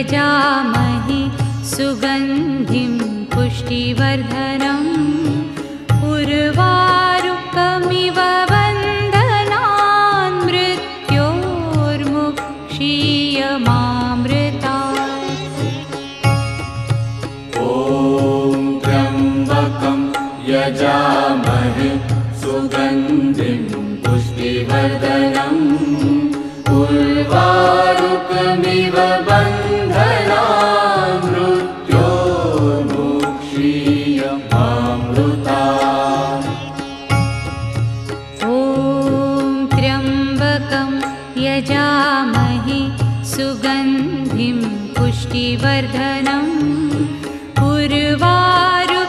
यजामहे सुगन्धिं पुष्टिवर्धनम् उर्वारुकमिव बन्धनान् मृत्योर्मुक्षीयमामृतात्। ॐ त्र्यम्बकं यजामहे सुगन्धिं पुष्टिवर्धनम् उर्वारुकमिव बन्धनान् मृत्योर्मुक्षीयमामृतात्। ॐ त्र्यम्बकं यजामहे सुगन्धिं पुष्टिवर्धनम् उर्वारुकमिव